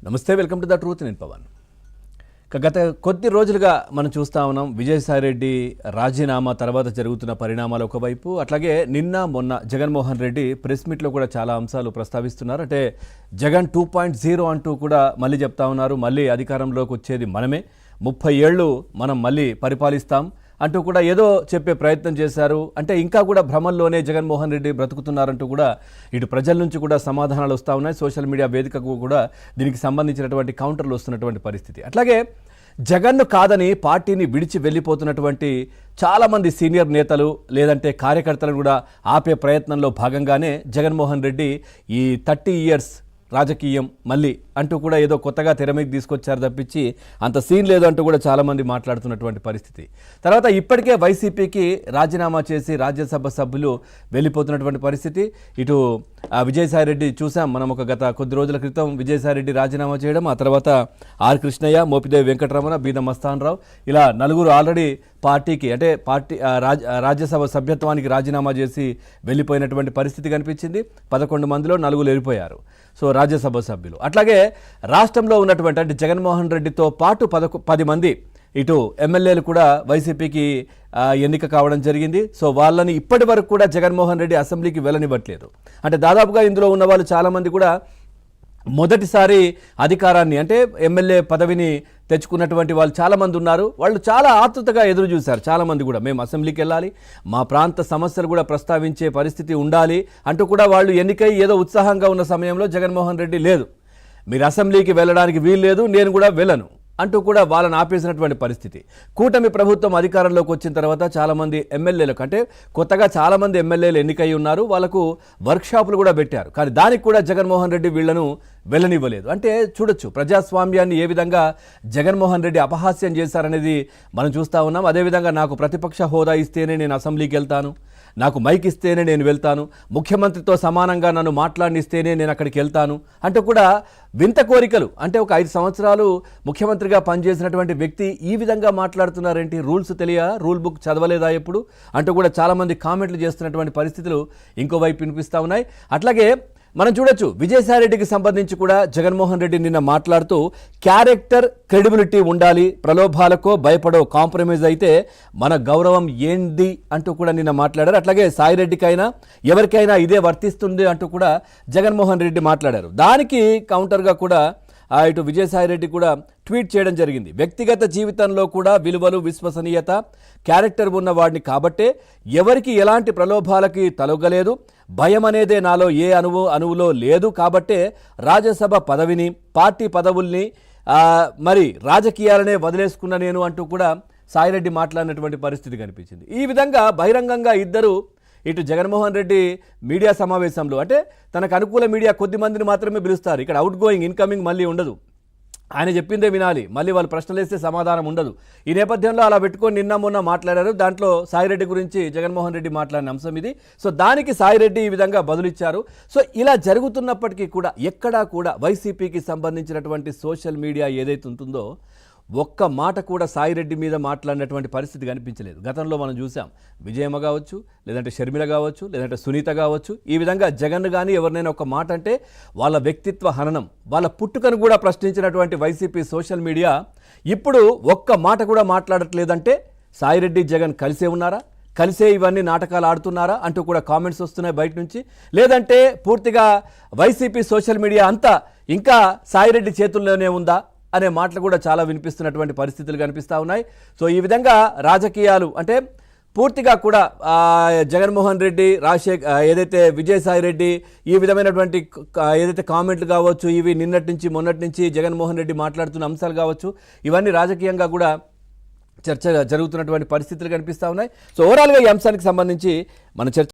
నమస్తే, welcome to the truth. నేను పవన్. గత కొద్ది రోజులుగా మనం చూస్తూ ఉన్నాం విజయసాయిరెడ్డి రాజీనామా తర్వాత జరుగుతున్న పరిణామాలు ఒకవైపు, అట్లాగే నిన్న మొన్న జగన్మోహన్ రెడ్డి ప్రెస్ మీట్లో కూడా చాలా అంశాలు ప్రస్తావిస్తున్నారు. అంటే జగన్ 2.0 అంటూ కూడా మళ్ళీ చెప్తా ఉన్నారు. మళ్ళీ అధికారంలోకి వచ్చేది మనమే, 30 ఏళ్ళు మనం మళ్ళీ పరిపాలిస్తాం అంటూ కూడా ఏదో చెప్పే ప్రయత్నం చేశారు. అంటే ఇంకా కూడా భ్రమల్లోనే జగన్మోహన్ రెడ్డి బ్రతుకుతున్నారంటూ కూడా ఇటు ప్రజల నుంచి కూడా సమాధానాలు వస్తూ ఉన్నాయి. సోషల్ మీడియా వేదికకు కూడా దీనికి సంబంధించినటువంటి కౌంటర్లు వస్తున్నటువంటి పరిస్థితి. అట్లాగే జగన్ను కాదని పార్టీని విడిచి వెళ్ళిపోతున్నటువంటి చాలామంది సీనియర్ నేతలు లేదంటే కార్యకర్తలను కూడా ఆపే ప్రయత్నంలో భాగంగానే జగన్మోహన్ రెడ్డి ఈ 30 ఇయర్స్ రాజకీయం మళ్ళీ అంటూ కూడా ఏదో కొత్తగా తెర మీద తీసుకొచ్చారు తప్పించి అంత సీన్ లేదు అంటూ కూడా చాలామంది మాట్లాడుతున్నటువంటి పరిస్థితి. తర్వాత ఇప్పటికే వైసీపీకి రాజీనామా చేసి రాజ్యసభ సభ్యులు వెళ్ళిపోతున్నటువంటి పరిస్థితి. ఇటు విజయసాయిరెడ్డి చూసాం మనం, గత కొద్ది రోజుల క్రితం విజయసాయిరెడ్డి రాజీనామా చేయడం, ఆ తర్వాత ఆర్ కృష్ణయ్య, మోపిదేవి వెంకటరమణ, బీద మస్తాన్రావు, ఇలా నలుగురు ఆల్రెడీ పార్టీకి అంటే రాజ్యసభ సభ్యత్వానికి రాజీనామా చేసి వెళ్ళిపోయినటువంటి పరిస్థితి కనిపించింది. 11 మందిలో 4 వెళ్ళిపోయారు. సో రాజ్యసభ సభ్యులు. అట్లాగే రాష్ట్రంలో ఉన్నటువంటి అంటే జగన్మోహన్ రెడ్డితో పాటు 10 మంది ఇటు ఎమ్మెల్యేలు కూడా వైసీపీకి ఎన్నిక కావడం జరిగింది. సో వాళ్ళని ఇప్పటి వరకు కూడా జగన్మోహన్ రెడ్డి అసెంబ్లీకి వెళ్ళనివ్వట్లేదు. అంటే దాదాపుగా ఇందులో ఉన్న వాళ్ళు చాలామంది కూడా మొదటిసారి అధికారాన్ని అంటే ఎమ్మెల్యే పదవిని తెచ్చుకున్నటువంటి వాళ్ళు చాలామంది ఉన్నారు. వాళ్ళు చాలా ఆతృతగా ఎదురు చూశారు. చాలామంది కూడా మేము అసెంబ్లీకి వెళ్ళాలి, మా ప్రాంత సమస్యలు కూడా ప్రస్తావించే పరిస్థితి ఉండాలి అంటూ కూడా వాళ్ళు ఎన్నికై ఏదో ఉత్సాహంగా ఉన్న సమయంలో జగన్మోహన్ రెడ్డి లేదు, మీరు అసెంబ్లీకి వెళ్ళడానికి వీలు లేదు, నేను కూడా వెళ్ళను అంటూ కూడా వాళ్ళని ఆపేసినటువంటి పరిస్థితి. కూటమి ప్రభుత్వం అధికారంలోకి వచ్చిన తర్వాత చాలామంది ఎమ్మెల్యేలకు అంటే కొత్తగా చాలామంది ఎమ్మెల్యేలు ఎన్నికై ఉన్నారు, వాళ్ళకు వర్క్షాపులు కూడా పెట్టారు. కానీ దానికి కూడా జగన్మోహన్ రెడ్డి వీళ్లను వెళ్ళనివ్వలేదు. అంటే చూడొచ్చు ప్రజాస్వామ్యాన్ని ఏ విధంగా జగన్మోహన్ రెడ్డి అపహాస్యం చేశారనేది మనం చూస్తూ ఉన్నాం. అదేవిధంగా నాకు ప్రతిపక్ష హోదా ఇస్తేనే నేను అసెంబ్లీకి వెళ్తాను, నాకు మైక్ ఇస్తేనే నేను వెళ్తాను, ముఖ్యమంత్రితో సమానంగా నన్ను మాట్లాడిస్తేనే నేను అక్కడికి వెళ్తాను అంటూ కూడా వింత కోరికలు. అంటే ఒక 5 సంవత్సరాలు ముఖ్యమంత్రిగా పనిచేసినటువంటి వ్యక్తి ఈ విధంగా మాట్లాడుతున్నారేంటి, రూల్స్ రూల్ బుక్ చదవలేదా ఎప్పుడు అంటూ కూడా చాలామంది కామెంట్లు చేస్తున్నటువంటి పరిస్థితులు ఇంకోవైపు వినిపిస్తూ ఉన్నాయి. అట్లాగే మనం చూడొచ్చు విజయసాయిరెడ్డికి సంబంధించి కూడా జగన్మోహన్ రెడ్డి నిన్న మాట్లాడుతూ క్యారెక్టర్, క్రెడిబిలిటీ ఉండాలి, ప్రలోభాలకో భయపడో కాంప్రమైజ్ అయితే మన గౌరవం ఏంది అంటూ కూడా నిన్న మాట్లాడారు. అట్లాగే సాయిరెడ్డికైనా ఎవరికైనా ఇదే వర్తిస్తుంది అంటూ కూడా జగన్మోహన్ రెడ్డి మాట్లాడారు. దానికి కౌంటర్గా కూడా ఇటు విజయసాయిరెడ్డి కూడా ట్వీట్ చేయడం జరిగింది. వ్యక్తిగత జీవితంలో కూడా విలువలు, విశ్వసనీయత, క్యారెక్టర్ ఉన్న వాడిని కాబట్టే ఎవరికి ఎలాంటి ప్రలోభాలకి తలొగ్గలేదు, భయం అనేదే నాలో ఏ అణువులో లేదు కాబట్టే రాజ్యసభ పదవిని, పార్టీ పదవుల్ని మరి రాజకీయాలనే వదిలేసుకున్న నేను అంటూ కూడా సాయిరెడ్డి మాట్లాడినటువంటి పరిస్థితి కనిపించింది. ఈ విధంగా బహిరంగంగా ఇద్దరు ఇటు జగన్మోహన్ రెడ్డి మీడియా సమావేశంలో అంటే తనకు అనుకూల మీడియా కొద్ది మందిని మాత్రమే పిలుస్తారు. ఇక్కడ అవుట్ గోయింగ్, ఇన్కమింగ్ మళ్ళీ ఉండదు. ఆయన చెప్పిందే వినాలి, మళ్ళీ వాళ్ళు ప్రశ్నలు వేస్తే సమాధానం ఉండదు. ఈ నేపథ్యంలో అలా పెట్టుకొని నిన్న మొన్న మాట్లాడారు. దాంట్లో సాయిరెడ్డి గురించి జగన్మోహన్ రెడ్డి మాట్లాడిన అంశం ఇది. సో దానికి సాయిరెడ్డి ఈ విధంగా బదులిచ్చారు. సో ఇలా జరుగుతున్నప్పటికీ కూడా ఎక్కడా కూడా వైసీపీకి సంబంధించినటువంటి సోషల్ మీడియా ఏదైతే ఉంటుందో ఒక్క మాట కూడా సాయిరెడ్డి మీద మాట్లాడినటువంటి పరిస్థితి కనిపించలేదు. గతంలో మనం చూసాం, విజయమ్మ కావచ్చు, లేదంటే షర్మిల కావచ్చు, లేదంటే సునీత కావచ్చు, ఈ విధంగా జగన్ కానీ ఎవరినైనా ఒక మాట అంటే వాళ్ళ వ్యక్తిత్వ హననం, వాళ్ళ పుట్టుకను కూడా ప్రశ్నించినటువంటి వైసీపీ సోషల్ మీడియా ఇప్పుడు ఒక్క మాట కూడా మాట్లాడట్లేదంటే సాయిరెడ్డి జగన్ కలిసే ఉన్నారా, కలిసే ఇవన్నీ నాటకాలు ఆడుతున్నారా అంటూ కూడా కామెంట్స్ వస్తున్నాయి బయట నుంచి. లేదంటే పూర్తిగా వైసీపీ సోషల్ మీడియా అంతా ఇంకా సాయిరెడ్డి చేతుల్లోనే ఉందా అనే మాటలు కూడా చాలా వినిపిస్తున్నటువంటి పరిస్థితులు కనిపిస్తూ ఉన్నాయి. సో ఈ విధంగా రాజకీయాలు అంటే పూర్తిగా కూడా జగన్మోహన్ రెడ్డి, ఏదైతే విజయసాయిరెడ్డి ఈ విధమైనటువంటి ఏదైతే కామెంట్లు కావచ్చు, ఇవి నిన్నటి నుంచి మొన్నటి నుంచి జగన్మోహన్ రెడ్డి మాట్లాడుతున్న అంశాలు కావచ్చు, ఇవన్నీ రాజకీయంగా కూడా చర్చ జరుగుతున్నటువంటి పరిస్థితులు కనిపిస్తూ ఉన్నాయి. సో ఓవరాల్గా ఈ అంశానికి సంబంధించి మన చర్చ